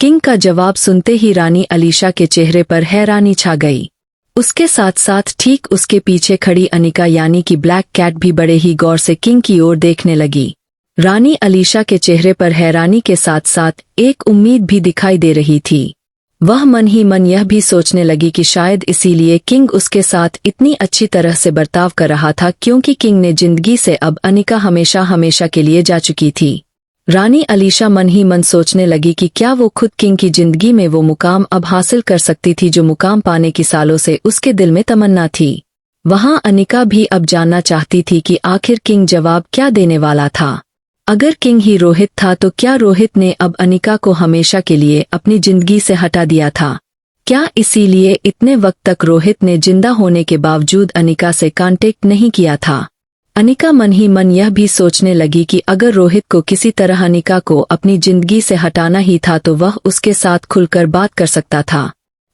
King का जवाब सुनते ही रानी अलीशा के चेहरे पर हैरानी छा गई। उसके साथ साथ ठीक उसके पीछे खड़ी अनिका यानी कि ब्लैक कैट भी बड़े ही गौर से किंग की ओर देखने लगी। रानी अलीशा के चेहरे पर हैरानी के साथ साथ एक उम्मीद भी दिखाई दे रही थी। वह मन ही मन यह भी सोचने लगी कि शायद इसीलिए किंग उसके साथ इतनी अच्छी तरह से बर्ताव कर रहा था, क्योंकि किंग ने जिंदगी से अब अनिका हमेशा हमेशा के लिए जा चुकी थी। रानी अलीशा मन ही मन सोचने लगी कि क्या वो खुद किंग की जिंदगी में वो मुकाम अब हासिल कर सकती थी जो मुकाम पाने की सालों से उसके दिल में तमन्ना थी। वहां अनिका भी अब जानना चाहती थी कि आखिर किंग जवाब क्या देने वाला था। अगर किंग ही रोहित था तो क्या रोहित ने अब अनिका को हमेशा के लिए अपनी जिंदगी से हटा दिया था? क्या इसीलिए इतने वक्त तक रोहित ने जिंदा होने के बावजूद अनिका से कांटेक्ट नहीं किया था? अनिका मन ही मन यह भी सोचने लगी कि अगर रोहित को किसी तरह अनिका को अपनी जिंदगी से हटाना ही था तो वह उसके साथ खुलकर बात कर सकता था।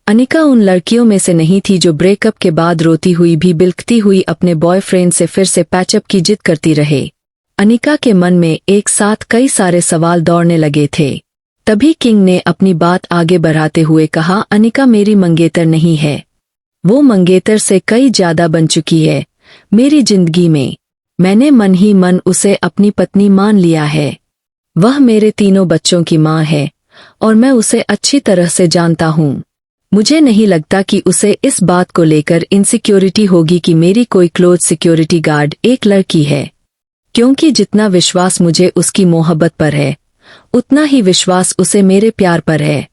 अनिका उन लड़कियों में से नहीं थी जो ब्रेकअप के बाद रोती हुई भी बिलखती हुई अपने बॉयफ्रेंड से फिर से पैचअप की जिद करती रहे। अनिका के मन में एक साथ कई सारे सवाल दौड़ने लगे थे। तभी किंग ने अपनी बात आगे बढ़ाते हुए कहा, अनिका मेरी मंगेतर नहीं है, वो मंगेतर से कई ज्यादा बन चुकी है मेरी जिंदगी में। मैंने मन ही मन उसे अपनी पत्नी मान लिया है। वह मेरे तीनों बच्चों की माँ है और मैं उसे अच्छी तरह से जानता हूँ। मुझे नहीं लगता कि उसे इस बात को लेकर इनसिक्योरिटी होगी कि मेरी कोई क्लोज सिक्योरिटी गार्ड एक लड़की है, क्योंकि जितना विश्वास मुझे उसकी मोहब्बत पर है उतना ही विश्वास उसे मेरे प्यार पर है।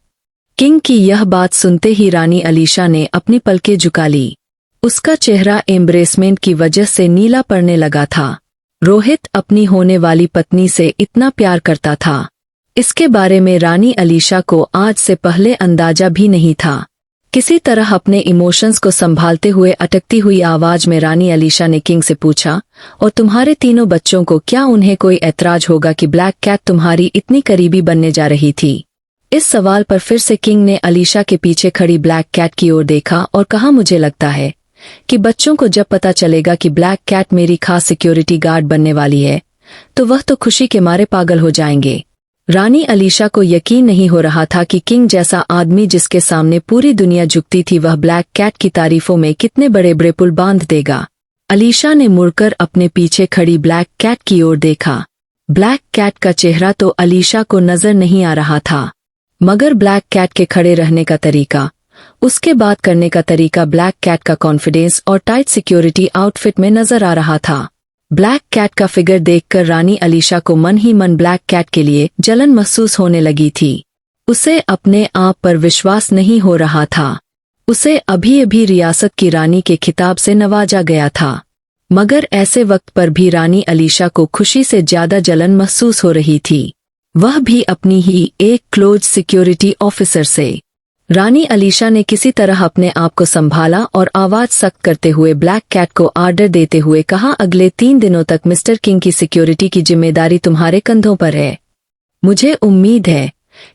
किंग की यह बात सुनते ही रानी अलीशा ने अपनी पलकें झुका ली। उसका चेहरा एम्ब्रेसमेंट की वजह से नीला पड़ने लगा था। रोहित अपनी होने वाली पत्नी से इतना प्यार करता था, इसके बारे में रानी अलीशा को आज से पहले अंदाजा भी नहीं था। किसी तरह अपने इमोशंस को संभालते हुए अटकती हुई आवाज में रानी अलीशा ने किंग से पूछा, और तुम्हारे तीनों बच्चों को क्या उन्हें कोई ऐतराज होगा कि ब्लैक कैट तुम्हारी इतनी करीबी बनने जा रही थी? इस सवाल पर फिर से किंग ने अलीशा के पीछे खड़ी ब्लैक कैट की ओर देखा और कहा, मुझे लगता है कि बच्चों को जब पता चलेगा कि ब्लैक कैट मेरी खास सिक्योरिटी गार्ड बनने वाली है तो वह तो खुशी के मारे पागल हो जाएंगे। रानी अलीशा को यकीन नहीं हो रहा था कि किंग जैसा आदमी जिसके सामने पूरी दुनिया झुकती थी वह ब्लैक कैट की तारीफों में कितने बड़े बड़े पुल बांध देगा। अलीशा ने मुड़कर अपने पीछे खड़ी ब्लैक कैट की ओर देखा। ब्लैक कैट का चेहरा तो अलीशा को नजर नहीं आ रहा था, मगर ब्लैक कैट के खड़े रहने का तरीका, उसके बात करने का तरीका, ब्लैक कैट का कॉन्फिडेंस और टाइट सिक्योरिटी आउटफिट में नजर आ रहा था। ब्लैक कैट का फिगर देखकर रानी अलीशा को मन ही मन ब्लैक कैट के लिए जलन महसूस होने लगी थी। उसे अपने आप पर विश्वास नहीं हो रहा था। उसे अभी अभी रियासत की रानी के खिताब से नवाजा गया था, मगर ऐसे वक्त पर भी रानी अलीशा को खुशी से ज्यादा जलन महसूस हो रही थी, वह भी अपनी ही एक क्लोज सिक्योरिटी ऑफिसर से। रानी अलीशा ने किसी तरह अपने आप को संभाला और आवाज सख्त करते हुए ब्लैक कैट को आर्डर देते हुए कहा, अगले 3 दिनों तक मिस्टर किंग की सिक्योरिटी की जिम्मेदारी तुम्हारे कंधों पर है। मुझे उम्मीद है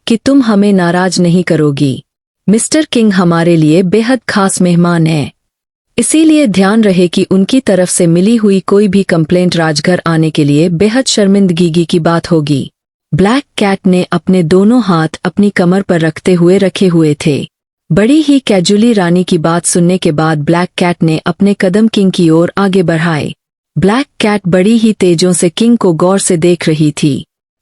कि तुम हमें नाराज नहीं करोगी। मिस्टर किंग हमारे लिए बेहद खास मेहमान हैं, इसीलिए ध्यान रहे कि उनकी तरफ से मिली हुई कोई भी कंप्लेंट राजघर आने के लिए बेहद शर्मिंदगी की बात होगी। ब्लैक कैट ने अपने दोनों हाथ अपनी कमर पर रखते हुए रखे हुए थे। बड़ी ही कैजुअली रानी की बात सुनने के बाद ब्लैक कैट ने अपने कदम किंग की ओर आगे बढ़ाए। ब्लैक कैट बड़ी ही तेजों से किंग को गौर से देख रही थी।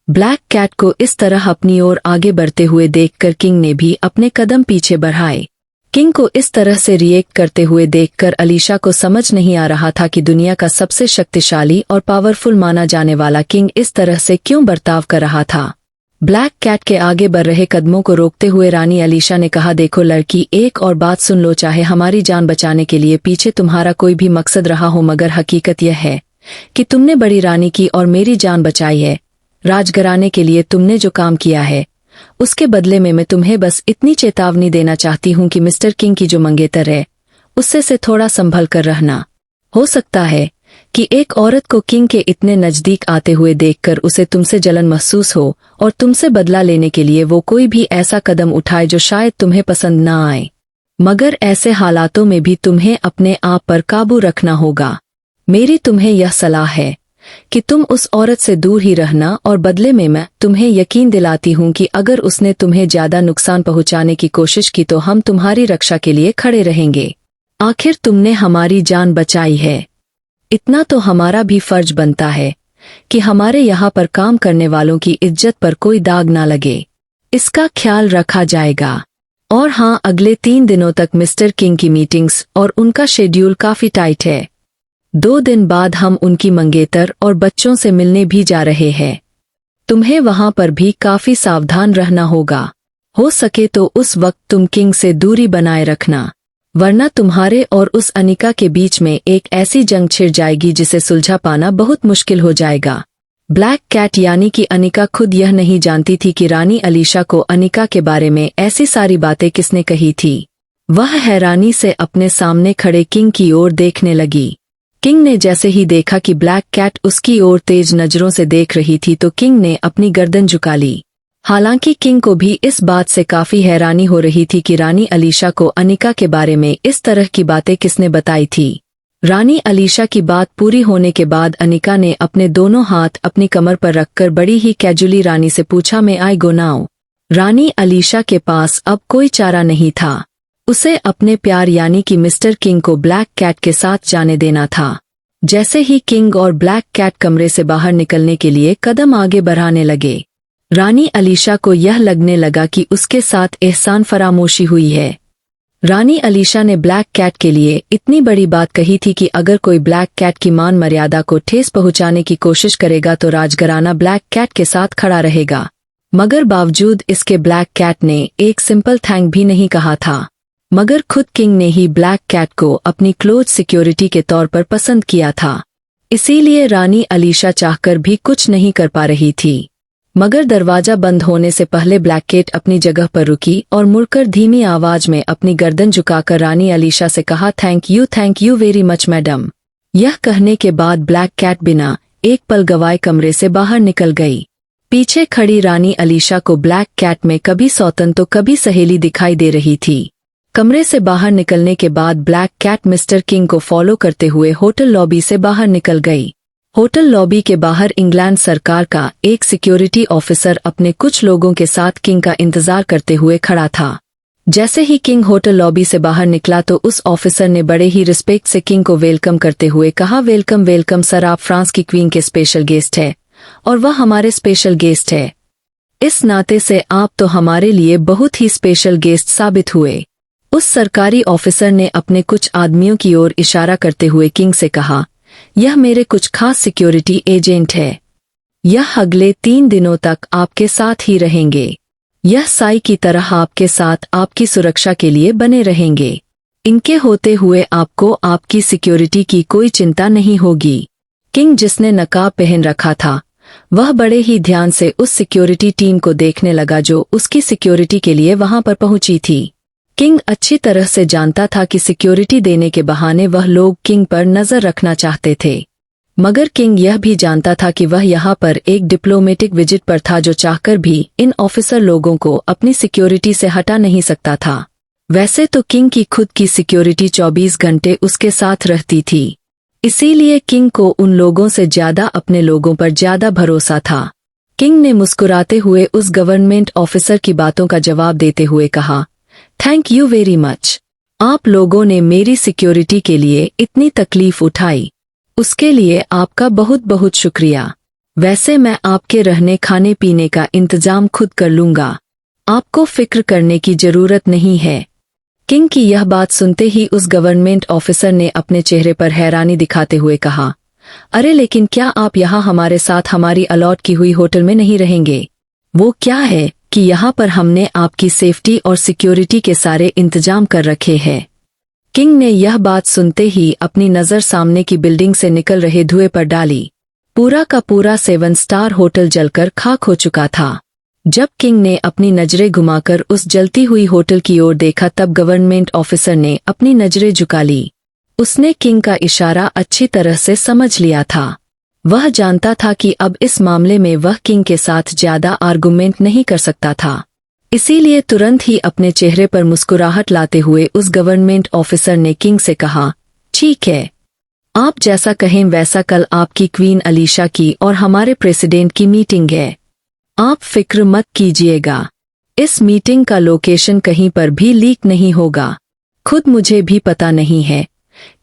ब्लैक कैट को इस तरह अपनी ओर आगे बढ़ते हुए देखकर किंग ने भी अपने कदम पीछे बढ़ाए। किंग को इस तरह से रिएक्ट करते हुए देखकर अलीशा को समझ नहीं आ रहा था कि दुनिया का सबसे शक्तिशाली और पावरफुल माना जाने वाला किंग इस तरह से क्यों बर्ताव कर रहा था। ब्लैक कैट के आगे बढ़ रहे कदमों को रोकते हुए रानी अलीशा ने कहा, देखो लड़की, एक और बात सुन लो, चाहे हमारी जान बचाने के लिए पीछे तुम्हारा कोई भी मकसद रहा हो, मगर हकीकत यह है कि तुमने बड़ी रानी की और मेरी जान बचाई है। राजघराने के लिए तुमने जो काम किया है उसके बदले में मैं तुम्हें बस इतनी चेतावनी देना चाहती हूँ कि मिस्टर किंग की जो मंगेतर है उससे से थोड़ा संभल कर रहना। हो सकता है कि एक औरत को किंग के इतने नजदीक आते हुए देखकर उसे तुमसे जलन महसूस हो और तुमसे बदला लेने के लिए वो कोई भी ऐसा कदम उठाए जो शायद तुम्हें पसंद ना आए, मगर ऐसे हालातों में भी तुम्हें अपने आप पर काबू रखना होगा। मेरी तुम्हें यह सलाह है, कि तुम उस औरत से दूर ही रहना, और बदले में मैं तुम्हें यकीन दिलाती हूं कि अगर उसने तुम्हें ज्यादा नुकसान पहुंचाने की कोशिश की तो हम तुम्हारी रक्षा के लिए खड़े रहेंगे। आखिर तुमने हमारी जान बचाई है, इतना तो हमारा भी फर्ज बनता है कि हमारे यहाँ पर काम करने वालों की इज्जत पर कोई दाग ना लगे। इसका ख्याल रखा जाएगा। और हाँ, अगले 3 दिनों तक मिस्टर किंग की मीटिंग्स और उनका शेड्यूल काफी टाइट है। 2 दिन बाद हम उनकी मंगेतर और बच्चों से मिलने भी जा रहे हैं। तुम्हें वहां पर भी काफी सावधान रहना होगा। हो सके तो उस वक्त तुम किंग से दूरी बनाए रखना, वरना तुम्हारे और उस अनिका के बीच में एक ऐसी जंग छिड़ जाएगी जिसे सुलझा पाना बहुत मुश्किल हो जाएगा। ब्लैक कैट यानी कि अनिका खुद यह नहीं जानती थी कि रानी अलीशा को अनिका के बारे में ऐसी सारी बातें किसने कही थी। वह हैरानी से अपने सामने खड़े किंग की ओर देखने लगी। किंग ने जैसे ही देखा कि ब्लैक कैट उसकी ओर तेज नजरों से देख रही थी तो किंग ने अपनी गर्दन झुका ली। हालांकि किंग को भी इस बात से काफी हैरानी हो रही थी कि रानी अलीशा को अनिका के बारे में इस तरह की बातें किसने बताई थी। रानी अलीशा की बात पूरी होने के बाद अनिका ने अपने दोनों हाथ अपनी कमर पर रखकर बड़ी ही कैजुअली रानी से पूछा, मैं आई गो नाउ। रानी अलीशा के पास अब कोई चारा नहीं था। उसे अपने प्यार यानी कि मिस्टर किंग को ब्लैक कैट के साथ जाने देना था। जैसे ही किंग और ब्लैक कैट कमरे से बाहर निकलने के लिए कदम आगे बढ़ाने लगे, रानी अलीशा को यह लगने लगा कि उसके साथ एहसान फरामोशी हुई है। रानी अलीशा ने ब्लैक कैट के लिए इतनी बड़ी बात कही थी कि अगर कोई ब्लैक कैट की मान मर्यादा को ठेस पहुंचाने की कोशिश करेगा तो राजघराना ब्लैक कैट के साथ खड़ा रहेगा। मगर बावजूद इसके ब्लैक कैट ने एक सिंपल थैंक भी नहीं कहा था, मगर खुद किंग ने ही ब्लैक कैट को अपनी क्लोज सिक्योरिटी के तौर पर पसंद किया था। इसीलिए रानी अलीशा चाहकर भी कुछ नहीं कर पा रही थी। मगर दरवाजा बंद होने से पहले ब्लैक कैट अपनी जगह पर रुकी और मुड़कर धीमी आवाज में अपनी गर्दन झुकाकर रानी अलीशा से कहा, thank you very much madam. यह कहने के बाद ब्लैक कैट बिना एक पल गवाए कमरे से बाहर निकल गई। पीछे खड़ी रानी अलीशा को ब्लैक कैट में कभी सौतन तो कभी सहेली दिखाई दे रही थी। कमरे से बाहर निकलने के बाद ब्लैक कैट मिस्टर किंग को फॉलो करते हुए होटल लॉबी से बाहर निकल गई। होटल लॉबी के बाहर इंग्लैंड सरकार का एक सिक्योरिटी ऑफिसर अपने कुछ लोगों के साथ किंग का इंतजार करते हुए खड़ा था। जैसे ही किंग होटल लॉबी से बाहर निकला तो उस ऑफिसर ने बड़े ही रिस्पेक्ट से किंग को वेलकम करते हुए कहा, वेलकम सर, आप फ्रांस की क्वीन के स्पेशल गेस्ट हैं और वह हमारे स्पेशल गेस्ट है। इस नाते से आप तो हमारे लिए बहुत ही स्पेशल गेस्ट साबित हुए। उस सरकारी ऑफिसर ने अपने कुछ आदमियों की ओर इशारा करते हुए किंग से कहा, यह मेरे कुछ खास सिक्योरिटी एजेंट है। यह अगले 3 दिनों तक आपके साथ ही रहेंगे। यह साई की तरह आपके साथ आपकी सुरक्षा के लिए बने रहेंगे। इनके होते हुए आपको आपकी सिक्योरिटी की कोई चिंता नहीं होगी। किंग, जिसने नकाब पहन रखा था, वह बड़े ही ध्यान से उस सिक्योरिटी टीम को देखने लगा जो उसकी सिक्योरिटी के लिए वहां पर पहुंची थी। किंग अच्छी तरह से जानता था कि सिक्योरिटी देने के बहाने वह लोग किंग पर नजर रखना चाहते थे, मगर किंग यह भी जानता था कि वह यहाँ पर एक डिप्लोमेटिक विजिट पर था जो चाहकर भी इन ऑफिसर लोगों को अपनी सिक्योरिटी से हटा नहीं सकता था। वैसे तो किंग की खुद की सिक्योरिटी 24 घंटे उसके साथ रहती थी, इसीलिए किंग को उन लोगों से ज्यादा अपने लोगों पर ज्यादा भरोसा था। किंग ने मुस्कुराते हुए उस गवर्नमेंट ऑफिसर की बातों का जवाब देते हुए कहा, थैंक यू वेरी मच। आप लोगों ने मेरी सिक्योरिटी के लिए इतनी तकलीफ उठाई, उसके लिए आपका बहुत बहुत शुक्रिया। वैसे मैं आपके रहने खाने पीने का इंतजाम खुद कर लूंगा, आपको फिक्र करने की जरूरत नहीं है। किंग की यह बात सुनते ही उस गवर्नमेंट ऑफिसर ने अपने चेहरे पर हैरानी दिखाते हुए कहा, अरे लेकिन क्या आप यहाँ हमारे साथ हमारी अलॉट की हुई होटल में नहीं रहेंगे? वो क्या है कि यहाँ पर हमने आपकी सेफ्टी और सिक्योरिटी के सारे इंतजाम कर रखे हैं। किंग ने यह बात सुनते ही अपनी नज़र सामने की बिल्डिंग से निकल रहे धुएं पर डाली। पूरा का पूरा 7 स्टार होटल जलकर खाक हो चुका था। जब किंग ने अपनी नजरें घुमाकर उस जलती हुई होटल की ओर देखा तब गवर्नमेंट ऑफिसर ने अपनी नजरें झुका ली। उसने किंग का इशारा अच्छी तरह से समझ लिया था। वह जानता था कि अब इस मामले में वह किंग के साथ ज्यादा आर्गुमेंट नहीं कर सकता था, इसीलिए तुरंत ही अपने चेहरे पर मुस्कुराहट लाते हुए उस गवर्नमेंट ऑफिसर ने किंग से कहा, ठीक है, आप जैसा कहें वैसा, कल आपकी क्वीन अलीशा की और हमारे प्रेसिडेंट की मीटिंग है। आप फिक्र मत कीजिएगा, इस मीटिंग का लोकेशन कहीं पर भी लीक नहीं होगा। खुद मुझे भी पता नहीं है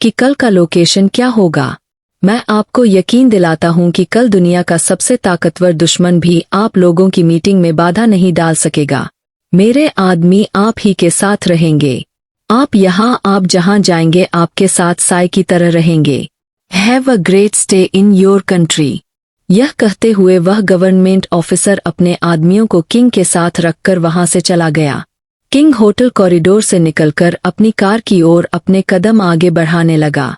कि कल का लोकेशन क्या होगा। मैं आपको यकीन दिलाता हूं कि कल दुनिया का सबसे ताकतवर दुश्मन भी आप लोगों की मीटिंग में बाधा नहीं डाल सकेगा। मेरे आदमी आप ही के साथ रहेंगे। आप जहां जाएंगे आपके साथ साय की तरह रहेंगे। Have a great stay in your country. यह कहते हुए वह गवर्नमेंट ऑफिसर अपने आदमियों को किंग के साथ रखकर वहां से चला गया। किंग होटल कॉरिडोर से निकलकर अपनी कार की ओर अपने कदम आगे बढ़ाने लगा।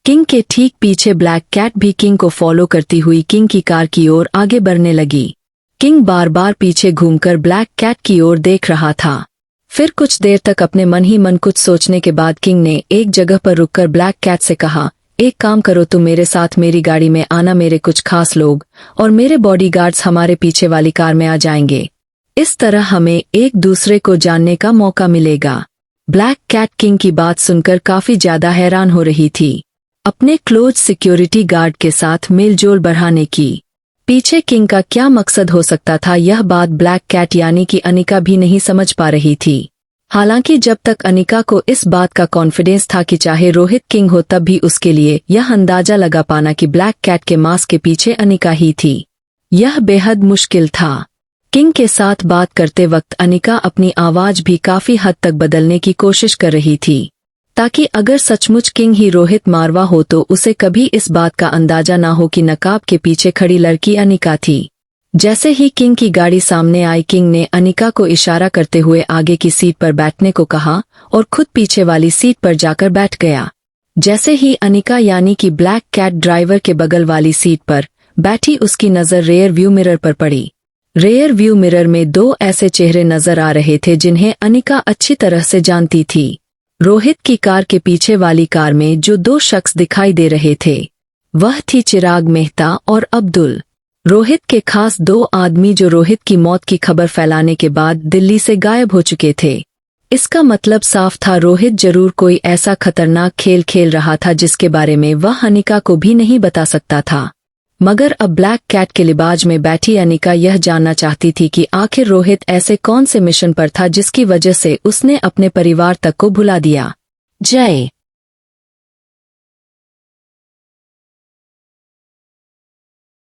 किंग के ठीक पीछे ब्लैक कैट भी किंग को फॉलो करती हुई किंग की कार की ओर आगे बढ़ने लगी। किंग बार बार पीछे घूमकर ब्लैक कैट की ओर देख रहा था। फिर कुछ देर तक अपने मन ही मन कुछ सोचने के बाद किंग ने एक जगह पर रुककर ब्लैक कैट से कहा, एक काम करो, तुम मेरे साथ मेरी गाड़ी में आना। मेरे कुछ खास लोग और मेरे बॉडीगार्ड्स हमारे पीछे वाली कार में आ जाएंगे। इस तरह हमें एक दूसरे को जानने का मौका मिलेगा। ब्लैक कैट किंग की बात सुनकर काफी ज्यादा हैरान हो रही थी। अपने क्लोज सिक्योरिटी गार्ड के साथ मेलजोल बढ़ाने की पीछे किंग का क्या मकसद हो सकता था, यह बात ब्लैक कैट यानी कि अनिका भी नहीं समझ पा रही थी। हालांकि जब तक अनिका को इस बात का कॉन्फिडेंस था कि चाहे रोहित किंग हो, तब भी उसके लिए यह अंदाजा लगा पाना कि ब्लैक कैट के मास्क के पीछे अनिका ही थी, यह बेहद मुश्किल था। किंग के साथ बात करते वक्त अनिका अपनी आवाज भी काफी हद तक बदलने की कोशिश कर रही थी, ताकि अगर सचमुच किंग ही रोहित मारवा हो तो उसे कभी इस बात का अंदाजा ना हो कि नकाब के पीछे खड़ी लड़की अनिका थी। जैसे ही किंग की गाड़ी सामने आई, किंग ने अनिका को इशारा करते हुए आगे की सीट पर बैठने को कहा और खुद पीछे वाली सीट पर जाकर बैठ गया। जैसे ही अनिका यानी कि ब्लैक कैट ड्राइवर के बगल वाली सीट पर बैठी, उसकी नजर रेयर व्यू मिरर पर पड़ी। रेयर व्यू मिरर में दो ऐसे चेहरे नजर आ रहे थे जिन्हें अनिका अच्छी तरह से जानती थी। रोहित की कार के पीछे वाली कार में जो दो शख्स दिखाई दे रहे थे वह थी चिराग मेहता और अब्दुल, रोहित के खास दो आदमी जो रोहित की मौत की खबर फैलाने के बाद दिल्ली से गायब हो चुके थे। इसका मतलब साफ था, रोहित जरूर कोई ऐसा खतरनाक खेल खेल रहा था जिसके बारे में वह अनिका को भी नहीं बता सकता था। मगर अब ब्लैक कैट के लिबाज में बैठी अनिका यह जानना चाहती थी कि आखिर रोहित ऐसे कौन से मिशन पर था जिसकी वजह से उसने अपने परिवार तक को भुला दिया। जय